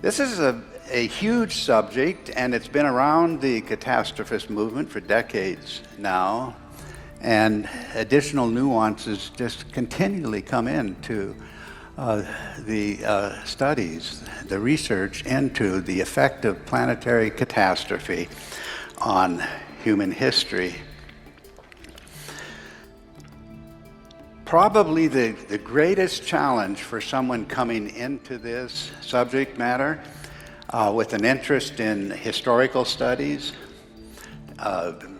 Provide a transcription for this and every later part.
This is a huge subject, and it's been around the catastrophist movement for decades now, and additional nuances just continually come into the studies, the research into the effect of planetary catastrophe on human history. Probably the greatest challenge for someone coming into this subject matter with an interest in historical studies,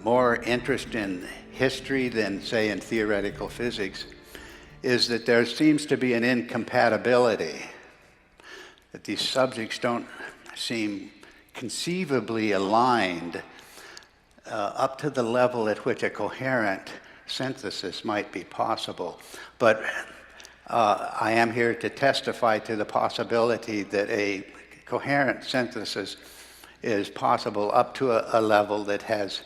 more interest in history than, say, in theoretical physics, is that there seems to be an incompatibility, that these subjects don't seem conceivably aligned up to the level at which a coherent synthesis might be possible. But I am here to testify to the possibility that a coherent synthesis is possible up to a level that has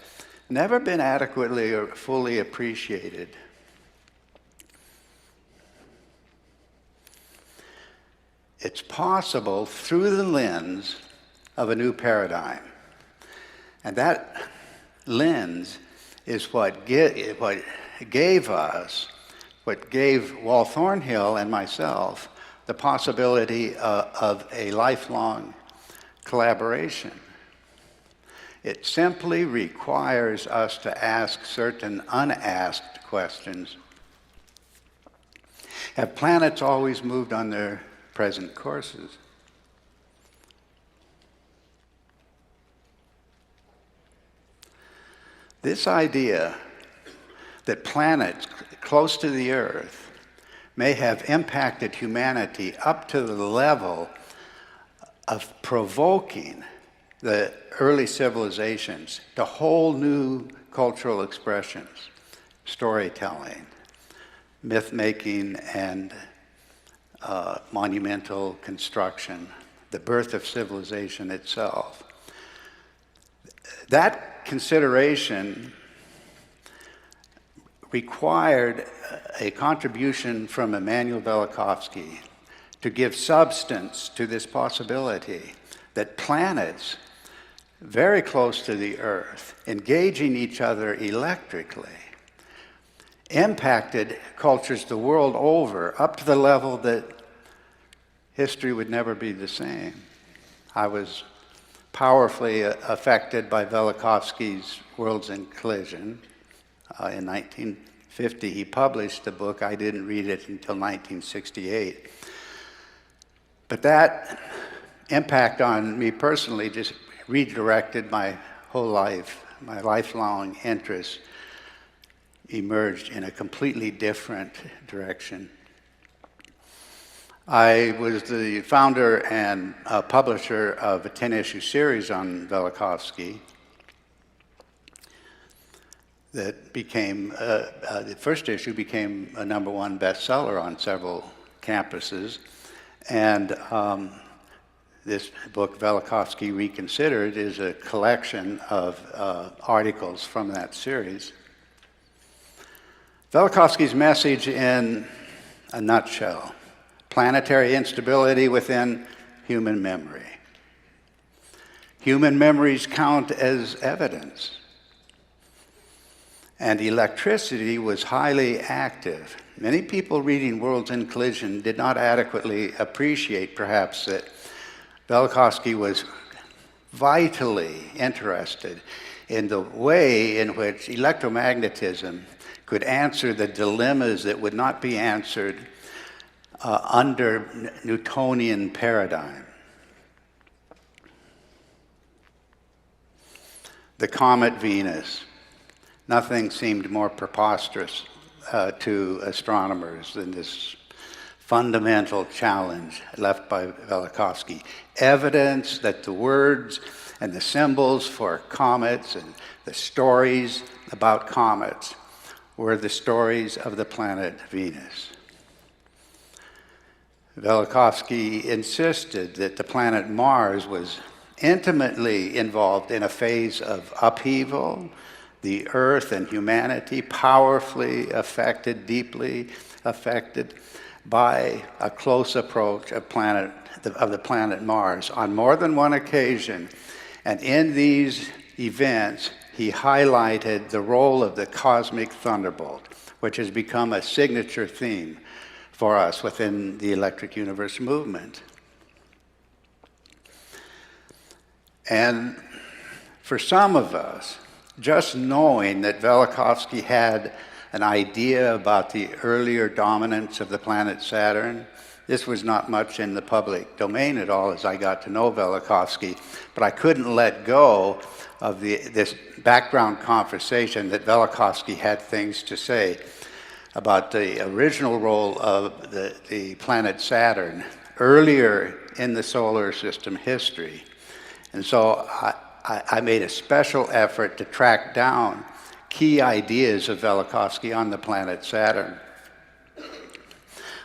never been adequately or fully appreciated. It's possible through the lens of a new paradigm. And that lens is what gave Wal Thornhill and myself the possibility of a lifelong collaboration. It simply requires us to ask certain unasked questions. Have planets always moved on their present courses? This idea that planets close to the Earth may have impacted humanity up to the level of provoking the early civilizations to whole new cultural expressions, storytelling, myth-making, and monumental construction, the birth of civilization itself. That consideration required a contribution from Immanuel Velikovsky to give substance to this possibility that planets very close to the Earth, engaging each other electrically, impacted cultures the world over up to the level that history would never be the same. I was powerfully affected by Velikovsky's Worlds in Collision. In 1950, he published the book. I didn't read it until 1968. But that impact on me personally just redirected my whole life. My lifelong interest emerged in a completely different direction. I was the founder and publisher of a 10-issue series on Velikovsky that became, the first issue became a #1 bestseller on several campuses. And this book, Velikovsky Reconsidered, is a collection of articles from that series. Velikovsky's message in a nutshell: planetary instability within human memory. Human memories count as evidence. And electricity was highly active. Many people reading Worlds in Collision did not adequately appreciate, perhaps, that Velikovsky was vitally interested in the way in which electromagnetism could answer the dilemmas that would not be answered under Newtonian paradigm. The comet Venus. Nothing seemed more preposterous to astronomers than this fundamental challenge left by Velikovsky. Evidence that the words and the symbols for comets and the stories about comets were the stories of the planet Venus. Velikovsky insisted that the planet Mars was intimately involved in a phase of upheaval, the Earth and humanity powerfully affected, deeply affected by a close approach of the planet Mars on more than one occasion. And in these events, he highlighted the role of the cosmic thunderbolt, which has become a signature theme for us within the electric universe movement. And for some of us, just knowing that Velikovsky had an idea about the earlier dominance of the planet Saturn, this was not much in the public domain at all as I got to know Velikovsky, but I couldn't let go of this background conversation that Velikovsky had things to say about the original role of the planet Saturn earlier in the solar system history. And so I made a special effort to track down key ideas of Velikovsky on the planet Saturn.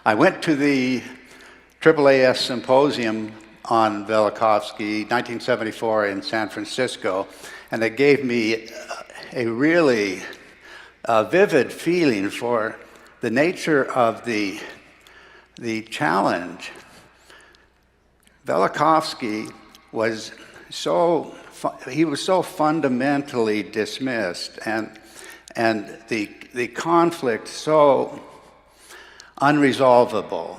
I went to the AAAS symposium on Velikovsky, 1974 in San Francisco, and it gave me a really vivid feeling for the nature of the challenge. Velikovsky was so fundamentally dismissed, and the conflict so unresolvable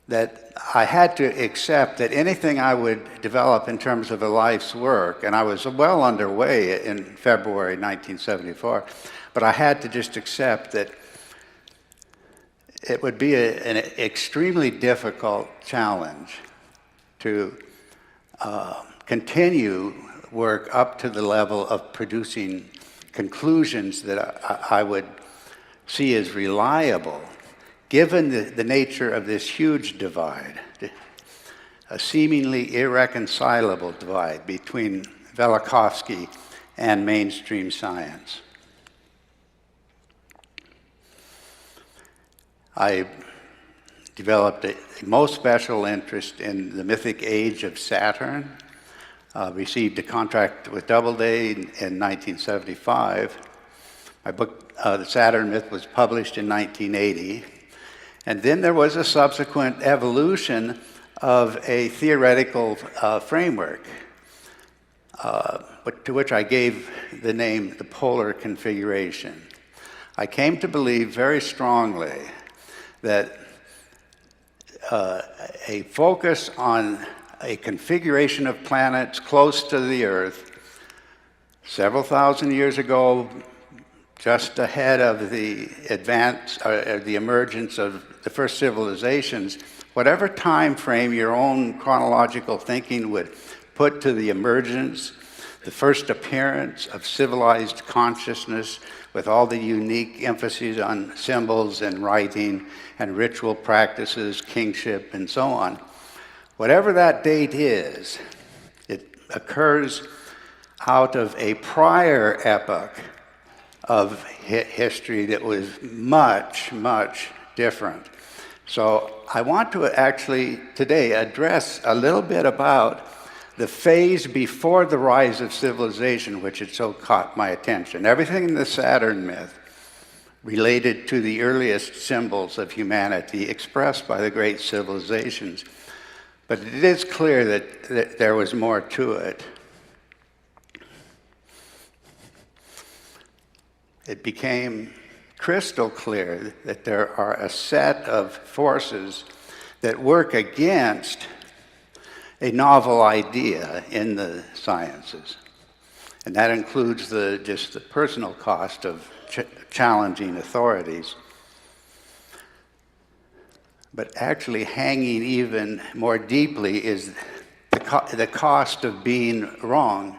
that I had to accept that anything I would develop in terms of a life's work, and I was well underway in February 1974, but I had to just accept that it would be an extremely difficult challenge to continue work up to the level of producing conclusions that I would see as reliable, given the nature of this huge divide, a seemingly irreconcilable divide between Velikovsky and mainstream science. I developed a most special interest in the mythic age of Saturn, received a contract with Doubleday in 1975. My book, The Saturn Myth, was published in 1980. And then there was a subsequent evolution of a theoretical framework, to which I gave the name the polar configuration. I came to believe very strongly that a focus on a configuration of planets close to the Earth several thousand years ago, just ahead of the the emergence of the first civilizations, whatever time frame your own chronological thinking would put to the emergence, the first appearance of civilized consciousness with all the unique emphases on symbols and writing and ritual practices, kingship, and so on. Whatever that date is, it occurs out of a prior epoch of history that was much, much different. So I want to actually today address a little bit about the phase before the rise of civilization, which had so caught my attention. Everything in the Saturn myth related to the earliest symbols of humanity expressed by the great civilizations. But it is clear that there was more to it. It became crystal clear that there are a set of forces that work against a novel idea in the sciences. And that includes just the personal cost of challenging authorities. But actually hanging even more deeply is the cost of being wrong.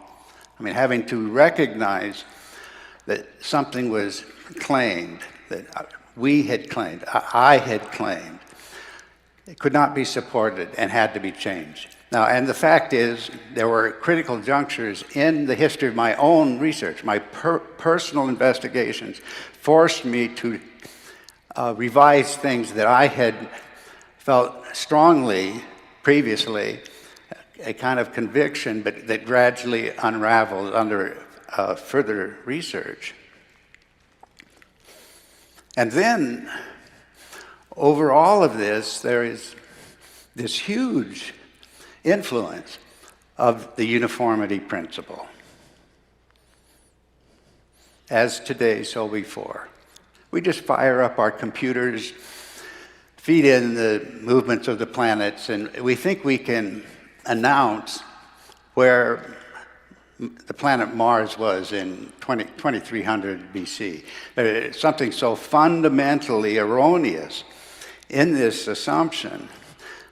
I mean, having to recognize that something was claimed, that we had claimed, I had claimed, it could not be supported and had to be changed. Now, and the fact is, there were critical junctures in the history of my own research. My personal investigations forced me to revise things that I had felt strongly previously, a kind of conviction, but that gradually unraveled under further research. And then, over all of this, there is this huge influence of the uniformity principle. As today, so before. We just fire up our computers, feed in the movements of the planets, and we think we can announce where the planet Mars was in 2300 BC. There's something so fundamentally erroneous in this assumption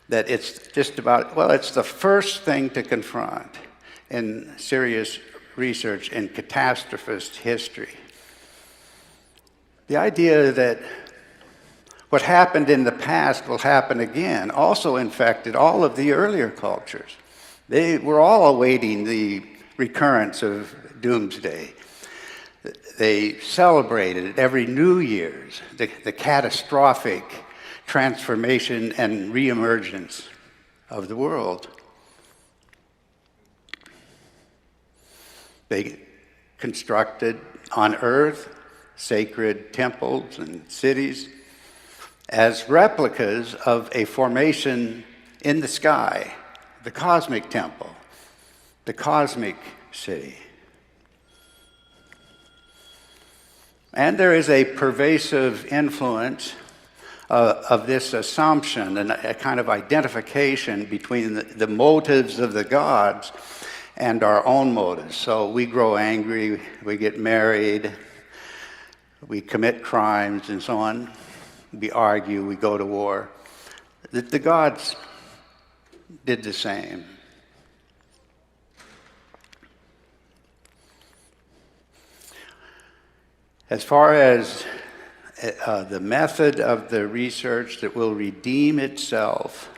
that it's just about, well, it's the first thing to confront in serious research in catastrophist history. The idea that what happened in the past will happen again also infected all of the earlier cultures. They were all awaiting the recurrence of doomsday. They celebrated every New Year's the catastrophic transformation and reemergence of the world. They constructed on earth sacred temples and cities as replicas of a formation in the sky, the cosmic temple, the cosmic city. And there is a pervasive influence of this assumption and a kind of identification between the motives of the gods and our own motives. So we grow angry, we get married, we commit crimes and so on. We argue, we go to war. The gods did the same. As far as the method of the research that will redeem itself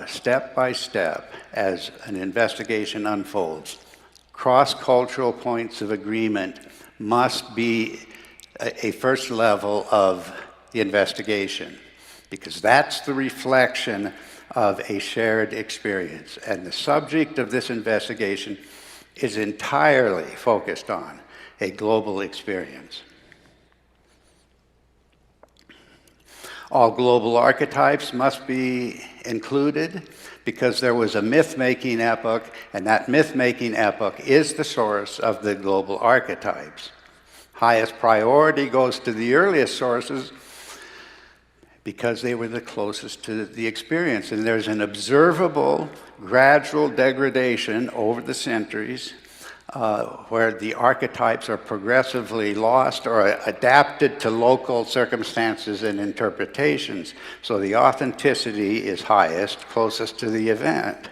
step by step as an investigation unfolds, cross-cultural points of agreement must be a first level of the investigation, because that's the reflection of a shared experience. And the subject of this investigation is entirely focused on a global experience. All global archetypes must be included because there was a myth-making epoch, and that myth-making epoch is the source of the global archetypes. Highest priority goes to the earliest sources because they were the closest to the experience. And there's an observable, gradual degradation over the centuries where the archetypes are progressively lost or adapted to local circumstances and interpretations. So the authenticity is highest, closest to the event.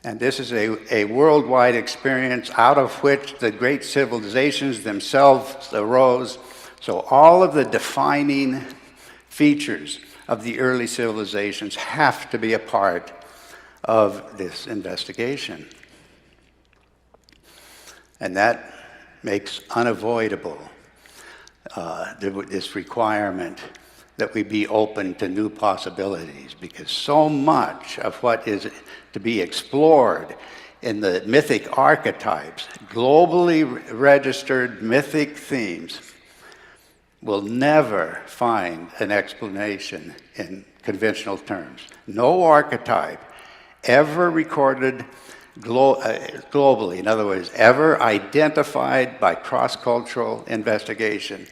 And this is a worldwide experience out of which the great civilizations themselves arose. So all of the defining features of the early civilizations have to be a part of this investigation. And that makes unavoidable this requirement that we be open to new possibilities, because so much of what is to be explored in the mythic archetypes, globally registered mythic themes, will never find an explanation in conventional terms. No archetype ever recorded globally, in other words, ever identified by cross-cultural investigation,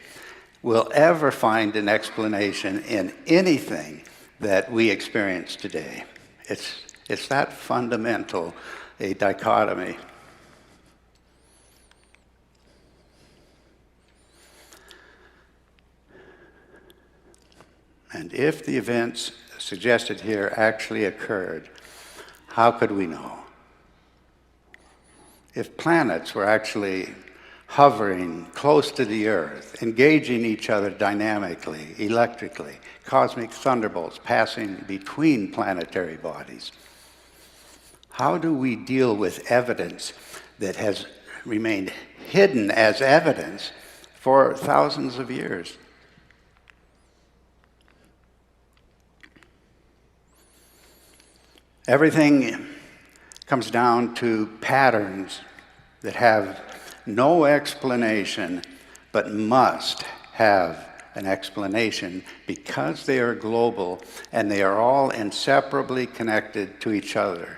will ever find an explanation in anything that we experience today. It's that fundamental a dichotomy. And if the events suggested here actually occurred, how could we know? If planets were actually hovering close to the Earth, engaging each other dynamically, electrically, cosmic thunderbolts passing between planetary bodies, how do we deal with evidence that has remained hidden as evidence for thousands of years? Everything comes down to patterns that have no explanation but must have an explanation because they are global and they are all inseparably connected to each other.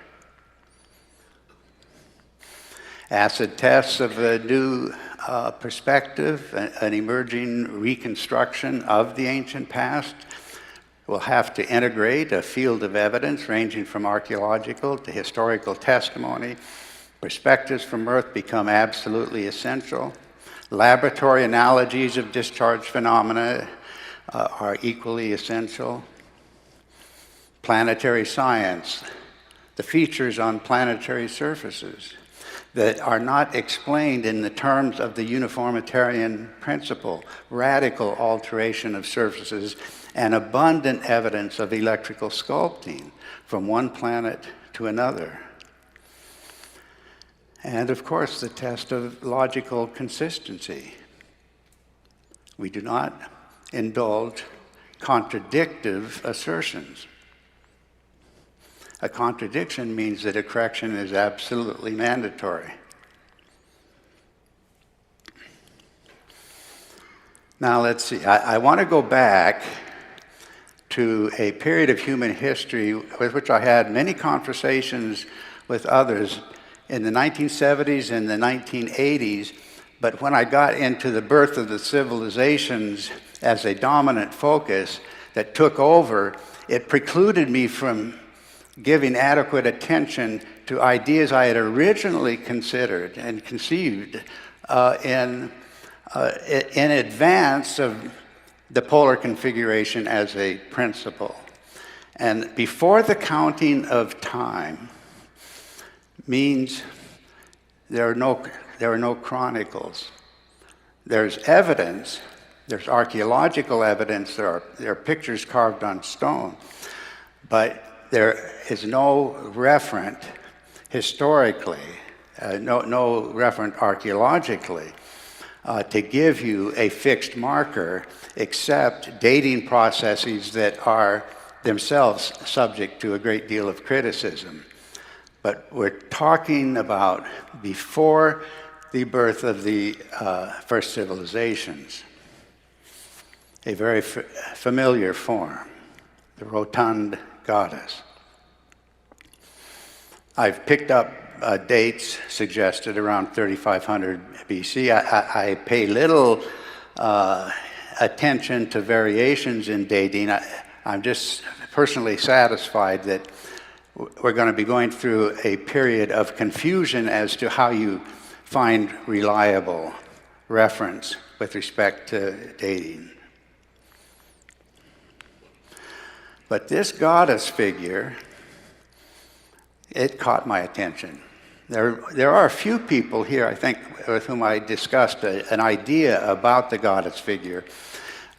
Acid tests of a new perspective, an emerging reconstruction of the ancient past, will have to integrate a field of evidence ranging from archaeological to historical testimony. Perspectives from Earth become absolutely essential. Laboratory analogies of discharge phenomena are equally essential. Planetary science, the features on planetary surfaces that are not explained in the terms of the uniformitarian principle, radical alteration of surfaces, and abundant evidence of electrical sculpting from one planet to another. And of course, the test of logical consistency. We do not indulge contradictive assertions. A contradiction means that a correction is absolutely mandatory. Now let's see, I want to go back to a period of human history with which I had many conversations with others in the 1970s and the 1980s, but when I got into the birth of the civilizations as a dominant focus that took over, it precluded me from giving adequate attention to ideas I had originally considered and conceived in advance of the polar configuration as a principle. And before the counting of time means there are no chronicles. There's evidence, there's archaeological evidence, there are pictures carved on stone, but there is no referent historically, no referent archaeologically to give you a fixed marker except dating processes that are themselves subject to a great deal of criticism. But we're talking about before the birth of the first civilizations, a very familiar form, the rotund goddess. I've picked up dates suggested around 3500 BC. I pay little attention to variations in dating. I'm just personally satisfied that we're going to be going through a period of confusion as to how you find reliable reference with respect to dating. But this goddess figure, it caught my attention. There are a few people here, I think, with whom I discussed an idea about the goddess figure,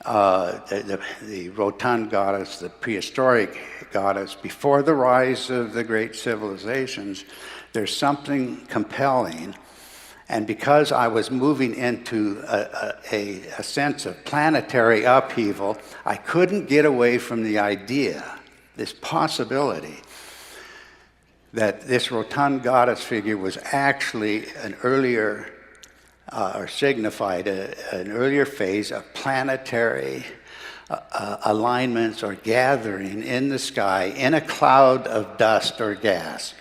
the rotund goddess, the prehistoric goddess, before the rise of the great civilizations. There's something compelling. And because I was moving into a sense of planetary upheaval, I couldn't get away from the idea, this possibility, that this rotund goddess figure was actually an earlier, or signified an earlier phase of planetary alignments or gathering in the sky in a cloud of dust or gas.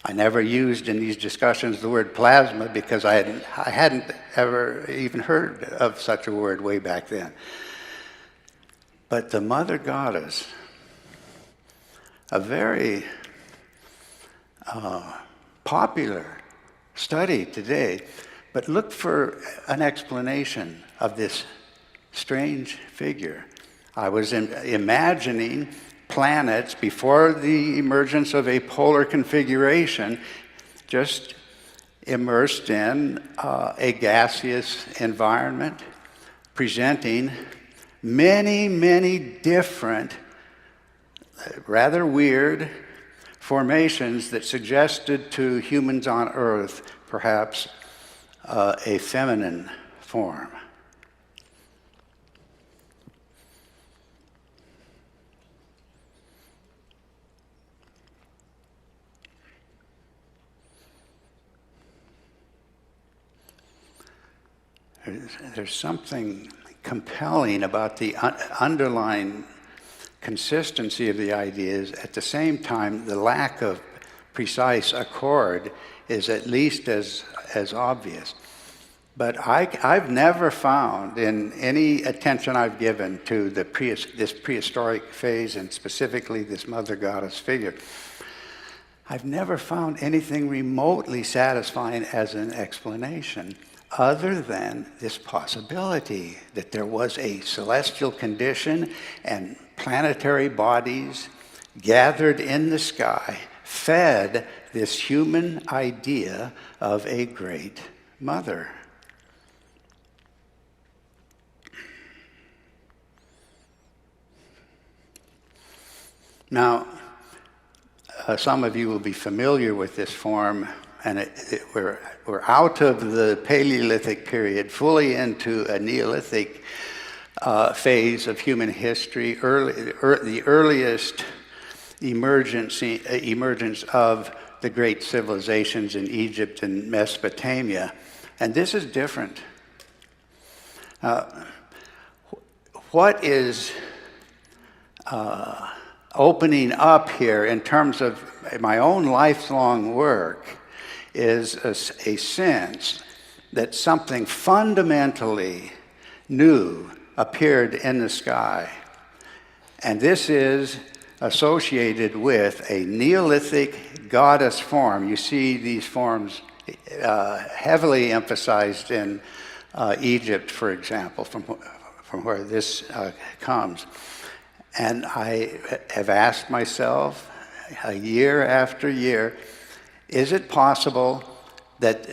I never used in these discussions the word plasma because I hadn't ever even heard of such a word way back then. But the mother goddess, a very popular study today, but look for an explanation of this strange figure. I was imagining planets before the emergence of a polar configuration just immersed in a gaseous environment, presenting many, many different, rather weird formations that suggested to humans on Earth perhaps a feminine form. There's something compelling about the underlying consistency of the ideas. At the same time, the lack of precise accord is at least as obvious. But I've never found, in any attention I've given to this prehistoric phase, and specifically this mother goddess figure, I've never found anything remotely satisfying as an explanation, other than this possibility that there was a celestial condition and planetary bodies gathered in the sky fed this human idea of a great mother. Now, some of you will be familiar with this form, and we're out of the Paleolithic period, fully into a Neolithic phase of human history, the earliest emergence of the great civilizations in Egypt and Mesopotamia. And this is different. What is opening up here in terms of my own lifelong work is a sense that something fundamentally new appeared in the sky. And this is associated with a Neolithic goddess form. You see these forms heavily emphasized in Egypt, for example, from where this comes. And I have asked myself, year after year, is it possible that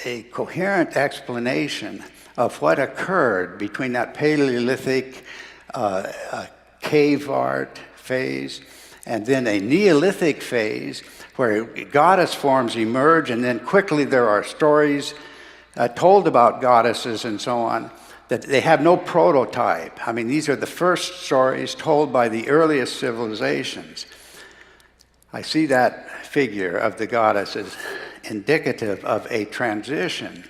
a coherent explanation of what occurred between that Paleolithic cave art phase and then a Neolithic phase where goddess forms emerge, and then quickly there are stories told about goddesses and so on, that they have no prototype. I mean, these are the first stories told by the earliest civilizations. I see that figure of the goddess as indicative of a transition.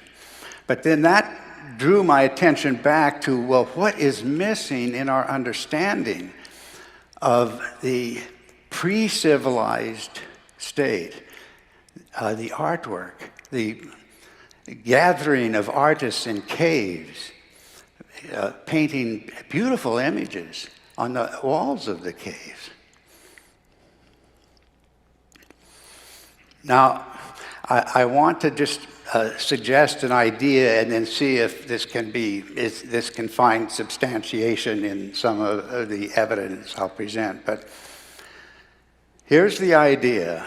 But then that drew my attention back to, well, what is missing in our understanding of the pre-civilized state? The artwork, the gathering of artists in caves, painting beautiful images on the walls of the caves. Now, I want to just suggest an idea and then see if this can find substantiation in some of the evidence I'll present. But here's the idea.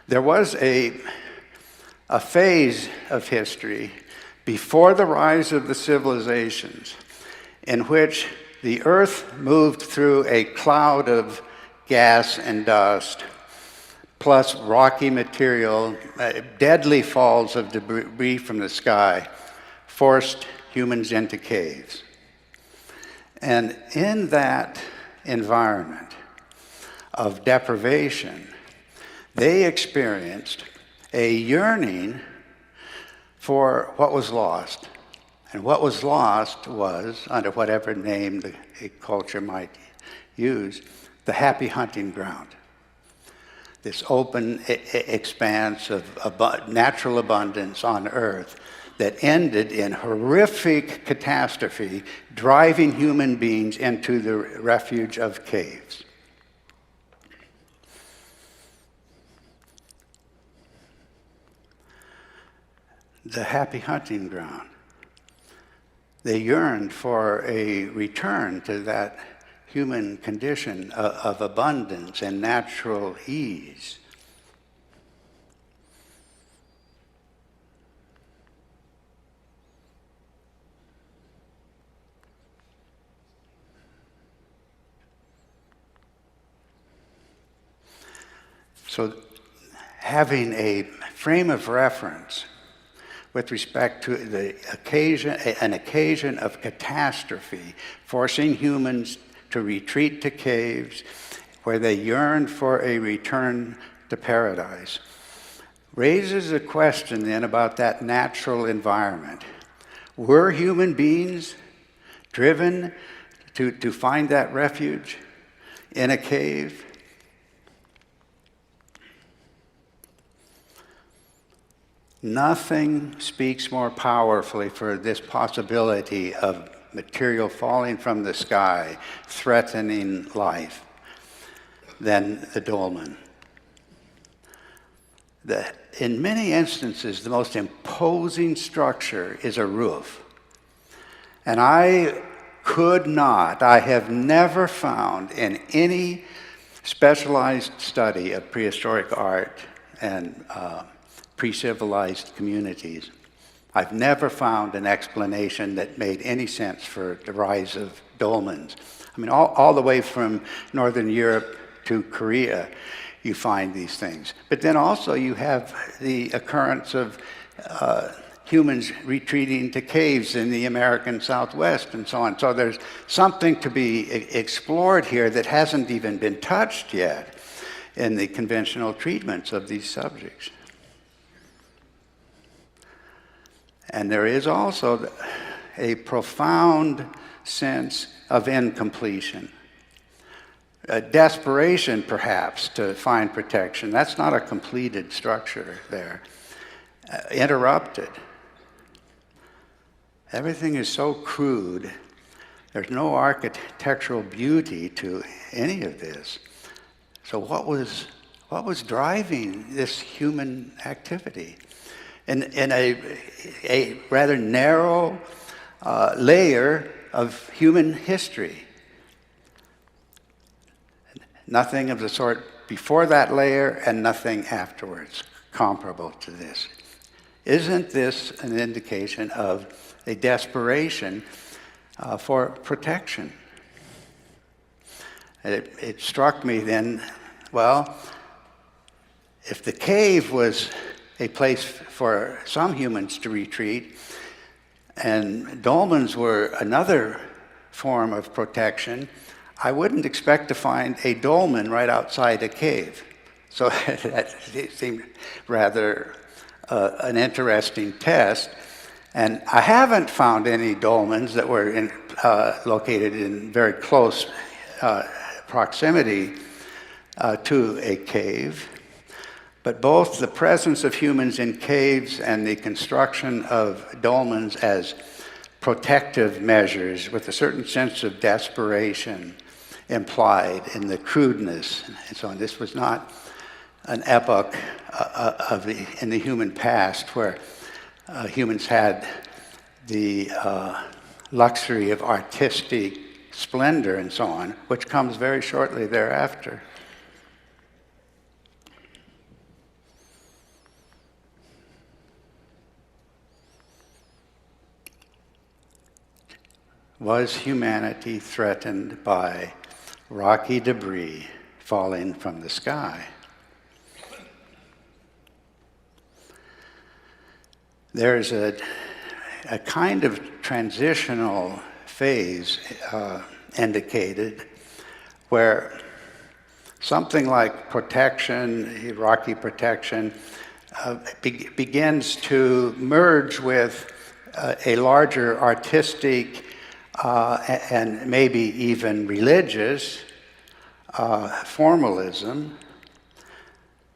There was a phase of history before the rise of the civilizations in which the Earth moved through a cloud of gas and dust, plus rocky material, deadly falls of debris from the sky, forced humans into caves. And in that environment of deprivation, they experienced a yearning for what was lost. And what was lost was, under whatever name the culture might use, the happy hunting ground. This open expanse of natural abundance on Earth that ended in horrific catastrophe, driving human beings into the refuge of caves. The happy hunting ground. They yearned for a return to that human condition of abundance and natural ease. So having a frame of reference with respect to an occasion of catastrophe, forcing humans to retreat to caves where they yearned for a return to paradise, raises a question then about that natural environment. Were human beings driven to find that refuge in a cave. Nothing speaks more powerfully for this possibility of material falling from the sky, threatening life, than the dolmen. In many instances, the most imposing structure is a roof. And I have never found in any specialized study of prehistoric art and pre-civilized communities, I've never found an explanation that made any sense for the rise of dolmens. I mean, all the way from Northern Europe to Korea, you find these things. But then also you have the occurrence of humans retreating to caves in the American Southwest and so on. So there's something to be explored here that hasn't even been touched yet in the conventional treatments of these subjects. And there is also a profound sense of incompletion. A desperation, perhaps, to find protection. That's not a completed structure there. Interrupted. Everything is so crude. There's no architectural beauty to any of this. So what was driving this human activity? In a rather narrow layer of human history. Nothing of the sort before that layer and nothing afterwards comparable to this. Isn't this an indication of a desperation for protection? It struck me then, well, if the cave was a place for some humans to retreat, and dolmens were another form of protection, I wouldn't expect to find a dolmen right outside a cave. So that seemed rather an interesting test. And I haven't found any dolmens that were located in very close proximity to a cave. But both the presence of humans in caves and the construction of dolmens as protective measures with a certain sense of desperation implied in the crudeness and so on. This was not an epoch in the human past where humans had the luxury of artistic splendor and so on, which comes very shortly thereafter. Was humanity threatened by rocky debris falling from the sky? There's a kind of transitional phase indicated where something like protection, rocky protection, begins to merge with a larger artistic and maybe even religious formalism.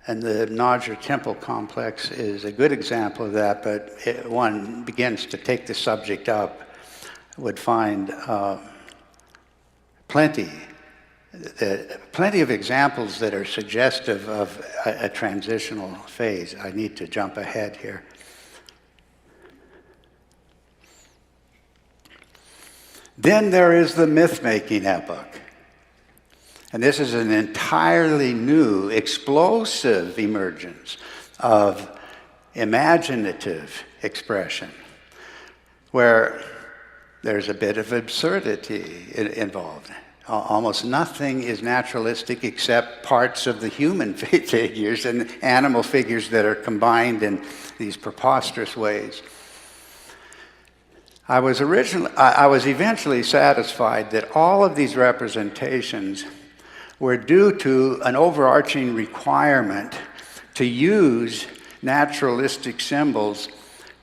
And the Najar temple complex is a good example of that, but one begins to take the subject up, would find plenty of examples that are suggestive of a transitional phase. I need to jump ahead here. Then there is the myth-making epoch. And this is an entirely new, explosive emergence of imaginative expression, where there's a bit of absurdity involved. Almost nothing is naturalistic except parts of the human figures and animal figures that are combined in these preposterous ways. I was eventually satisfied that all of these representations were due to an overarching requirement to use naturalistic symbols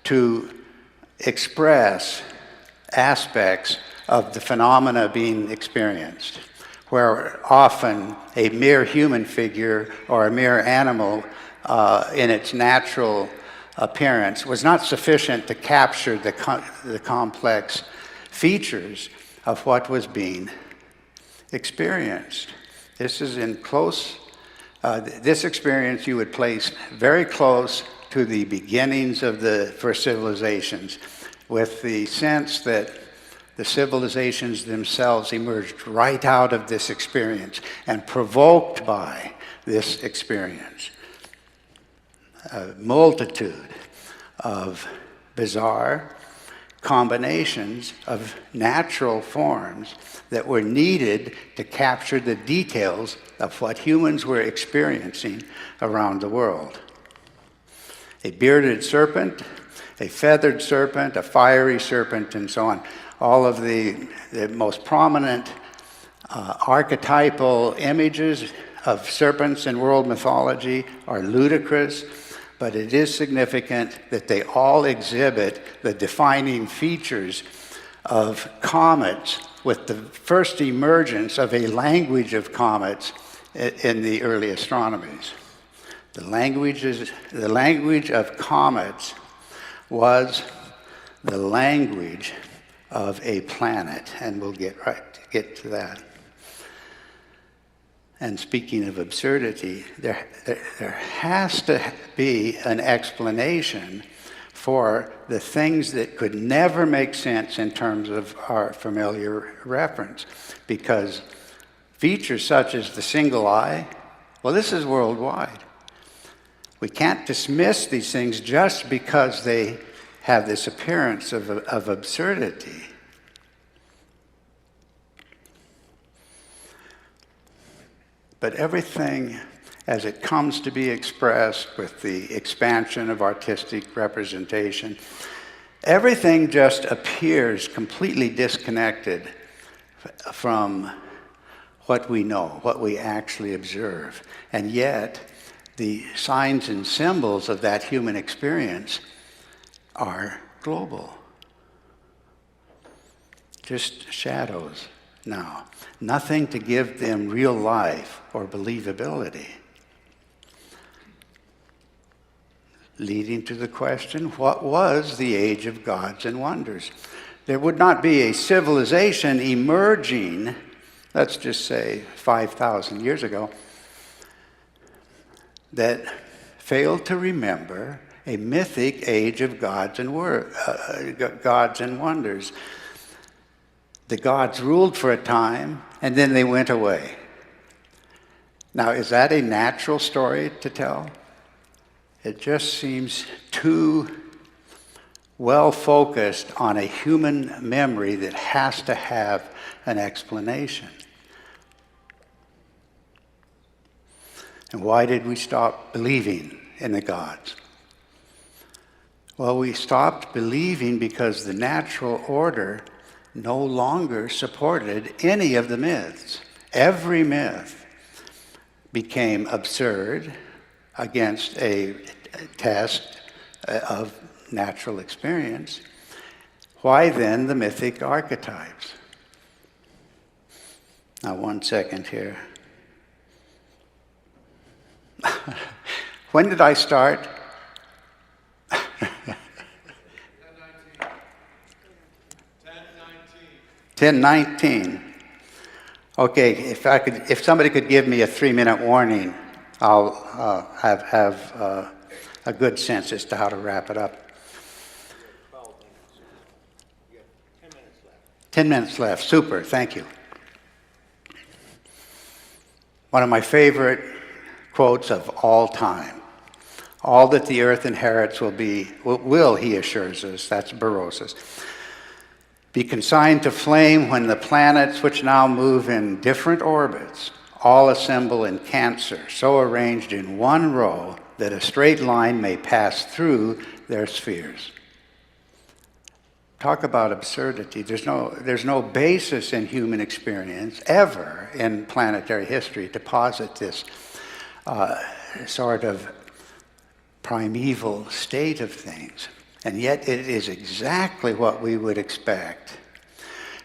to express aspects of the phenomena being experienced, where often a mere human figure or a mere animal in its natural appearance was not sufficient to capture the complex features of what was being experienced. This is in close, this experience you would place very close to the beginnings of the first civilizations, with the sense that the civilizations themselves emerged right out of this experience and provoked by this experience. A multitude of bizarre combinations of natural forms that were needed to capture the details of what humans were experiencing around the world. A bearded serpent, a feathered serpent, a fiery serpent, and so on. All of the most prominent archetypal images of serpents in world mythology are ludicrous, but it is significant that they all exhibit the defining features of comets, with the first emergence of a language of comets in the early astronomies. The language of comets was the language of a planet, and we'll get to that. And speaking of absurdity, there has to be an explanation for the things that could never make sense in terms of our familiar reference, because features such as the single eye, well, this is worldwide. We can't dismiss these things just because they have this appearance of absurdity. But everything, as it comes to be expressed with the expansion of artistic representation, everything just appears completely disconnected from what we know, what we actually observe. And yet, the signs and symbols of that human experience are global. Just shadows now. Nothing to give them real life or believability. Leading to the question, what was the age of gods and wonders? There would not be a civilization emerging, let's just say 5,000 years ago, that failed to remember a mythic age of gods and wonders. The gods ruled for a time, and then they went away. Now, is that a natural story to tell? It just seems too well focused on a human memory that has to have an explanation. And why did we stop believing in the gods? Well, we stopped believing because the natural order no longer supported any of the myths. Every myth became absurd against a test of natural experience. Why then the mythic archetypes? Now, 1 second here. When did I start? 10:19. Okay, if somebody could give me a 3-minute warning, I'll have a good sense as to how to wrap it up. 10 minutes left. Super, thank you. One of my favorite quotes of all time. All that the earth inherits will, he assures us, that's Barossa's, be consigned to flame when the planets, which now move in different orbits, all assemble in Cancer, so arranged in one row that a straight line may pass through their spheres. Talk about absurdity. There's no basis in human experience ever in planetary history to posit this sort of primeval state of things. And yet it is exactly what we would expect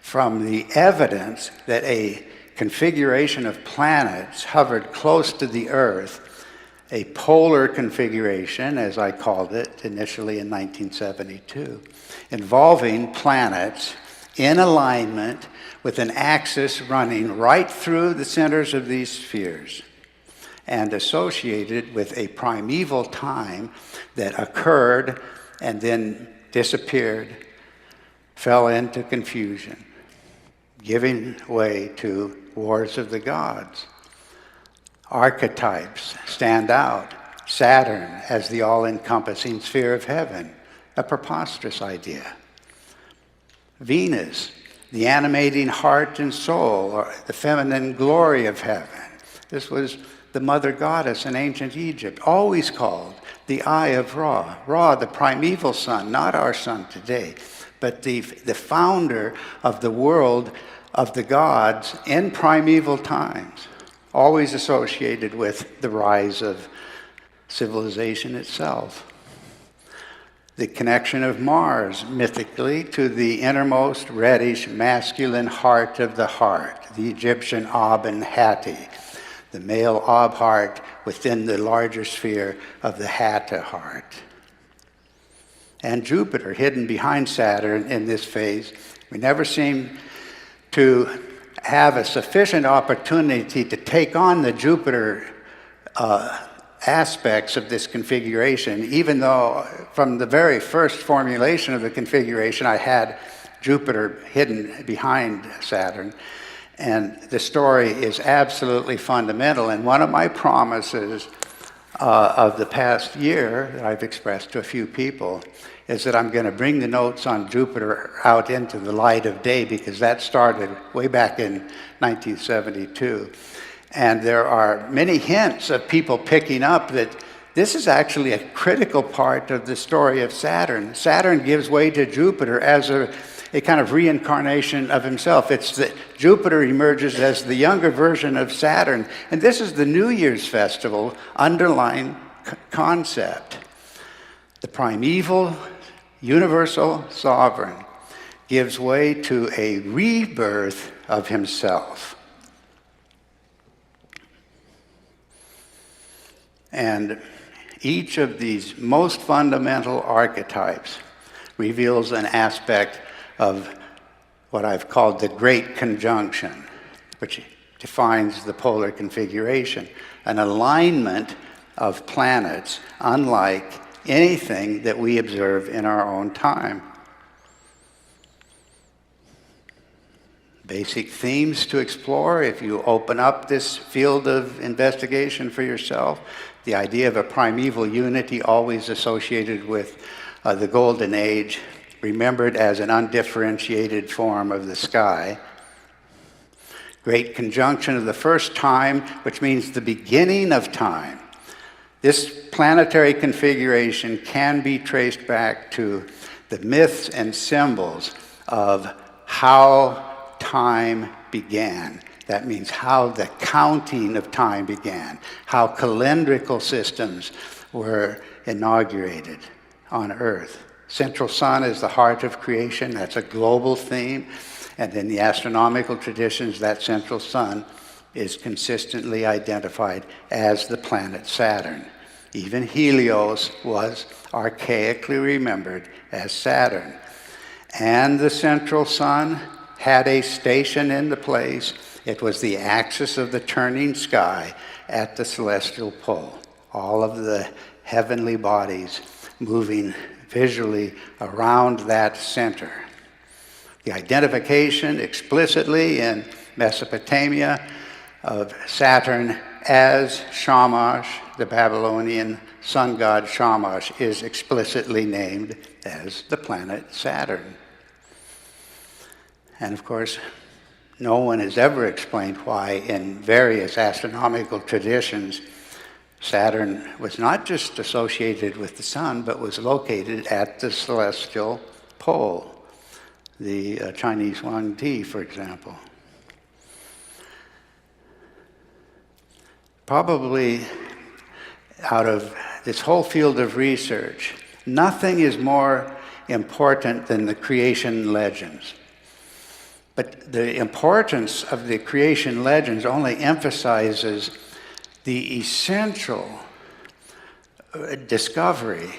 from the evidence that a configuration of planets hovered close to the Earth, a polar configuration, as I called it initially in 1972, involving planets in alignment with an axis running right through the centers of these spheres and associated with a primeval time that occurred and then disappeared, fell into confusion, giving way to wars of the gods. Archetypes stand out. Saturn as the all-encompassing sphere of heaven, a preposterous idea. Venus, the animating heart and soul, or the feminine glory of heaven. This was the mother goddess in ancient Egypt, always called the Eye of Ra. Ra, the primeval sun, not our sun today, but the founder of the world of the gods in primeval times, always associated with the rise of civilization itself. The connection of Mars, mythically, to the innermost reddish masculine heart of the heart, the Egyptian Aben Hatti, the male Ab heart within the larger sphere of the Hatta heart. And Jupiter, hidden behind Saturn in this phase, we never seem to have a sufficient opportunity to take on the Jupiter aspects of this configuration, even though from the very first formulation of the configuration I had Jupiter hidden behind Saturn. And the story is absolutely fundamental. And one of my promises of the past year that I've expressed to a few people is that I'm going to bring the notes on Jupiter out into the light of day, because that started way back in 1972. And there are many hints of people picking up that this is actually a critical part of the story of Saturn. Saturn gives way to Jupiter as a kind of reincarnation of himself. It's that Jupiter emerges as the younger version of Saturn. And this is the New Year's festival underlying concept. The primeval, universal sovereign gives way to a rebirth of himself. And each of these most fundamental archetypes reveals an aspect of what I've called the Great Conjunction, which defines the polar configuration, an alignment of planets unlike anything that we observe in our own time. Basic themes to explore if you open up this field of investigation for yourself. The idea of a primeval unity always associated with the Golden Age, remembered as an undifferentiated form of the sky. Great conjunction of the first time, which means the beginning of time. This planetary configuration can be traced back to the myths and symbols of how time began. That means how the counting of time began, how calendrical systems were inaugurated on Earth. Central sun is the heart of creation. That's a global theme. And in the astronomical traditions, that central sun is consistently identified as the planet Saturn. Even Helios was archaically remembered as Saturn. And the central sun had a station in the place. It was the axis of the turning sky at the celestial pole. All of the heavenly bodies moving visually around that center. The identification explicitly in Mesopotamia of Saturn as Shamash, the Babylonian sun god Shamash, is explicitly named as the planet Saturn. And of course, no one has ever explained why in various astronomical traditions Saturn was not just associated with the sun, but was located at the celestial pole, the Chinese Huangdi, for example. Probably out of this whole field of research, nothing is more important than the creation legends. But the importance of the creation legends only emphasizes the essential discovery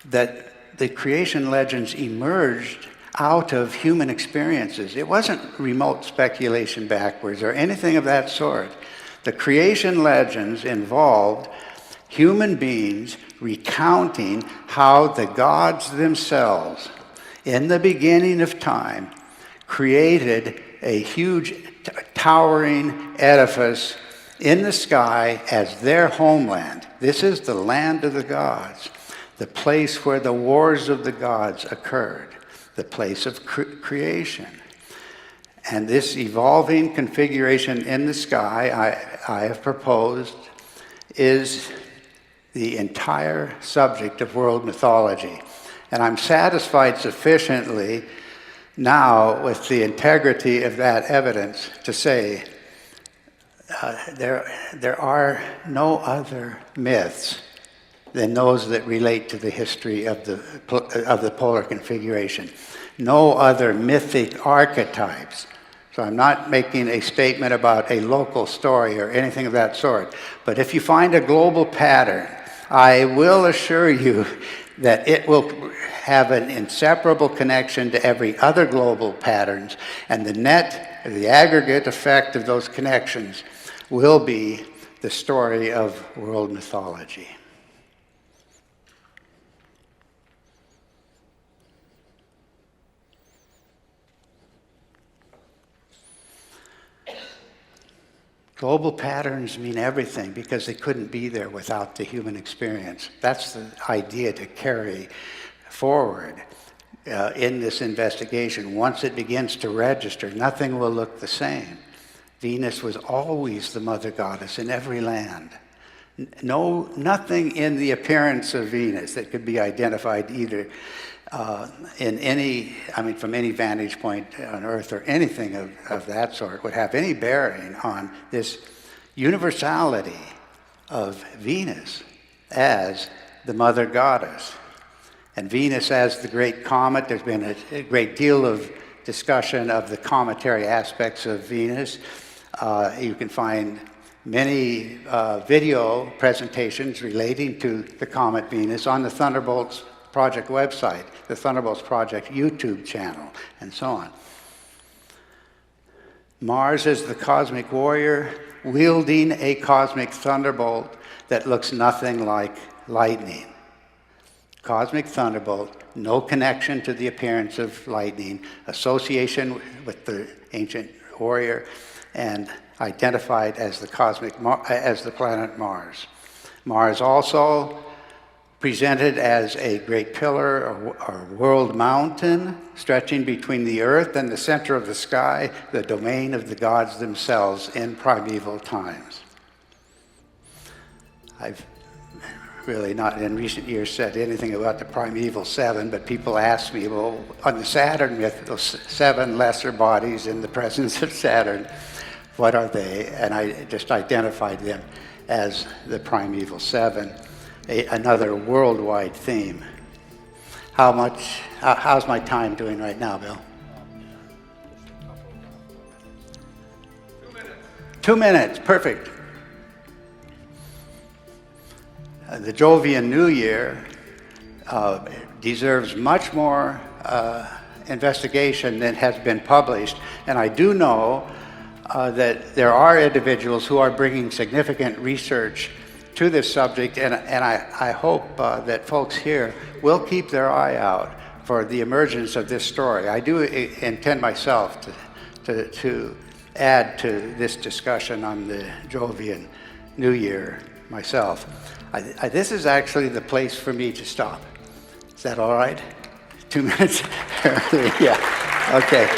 that the creation legends emerged out of human experiences. It wasn't remote speculation backwards or anything of that sort. The creation legends involved human beings recounting how the gods themselves, in the beginning of time, created a huge towering edifice in the sky as their homeland. This is the land of the gods, the place where the wars of the gods occurred, the place of creation. And this evolving configuration in the sky I have proposed is the entire subject of world mythology. And I'm satisfied sufficiently now with the integrity of that evidence to say there are no other myths than those that relate to the history of the polar configuration. No other mythic archetypes. So I'm not making a statement about a local story or anything of that sort. But if you find a global pattern, I will assure you that it will have an inseparable connection to every other global patterns, and the net, the aggregate effect of those connections will be the story of world mythology. Global patterns mean everything because they couldn't be there without the human experience. That's the idea to carry forward in this investigation. Once it begins to register, nothing will look the same. Venus was always the mother goddess in every land. Nothing in the appearance of Venus that could be identified either in any, from any vantage point on Earth or anything of that sort would have any bearing on this universality of Venus as the mother goddess. And Venus as the great comet. There's been a great deal of discussion of the cometary aspects of Venus. You can find many video presentations relating to the comet Venus on the Thunderbolts Project website, the Thunderbolts Project YouTube channel, and so on. Mars is the cosmic warrior wielding a cosmic thunderbolt that looks nothing like lightning. Cosmic thunderbolt, no connection to the appearance of lightning, association with the ancient warrior, and identified as the planet Mars. Mars also presented as a great pillar or world mountain stretching between the earth and the center of the sky, the domain of the gods themselves in primeval times. I've really not in recent years said anything about the primeval seven, but people ask me, well, on the Saturn myth, those seven lesser bodies in the presence of Saturn, what are they? And I just identified them as the primeval seven. Another worldwide theme. How's my time doing right now, Bill? 2 minutes. 2 minutes, perfect. The Jovian New Year deserves much more investigation than has been published, and I do know that there are individuals who are bringing significant research to this subject, and I hope that folks here will keep their eye out for the emergence of this story. I do intend myself to add to this discussion on the Jovian New Year myself. This is actually the place for me to stop. Is that all right? 2 minutes? Yeah, okay.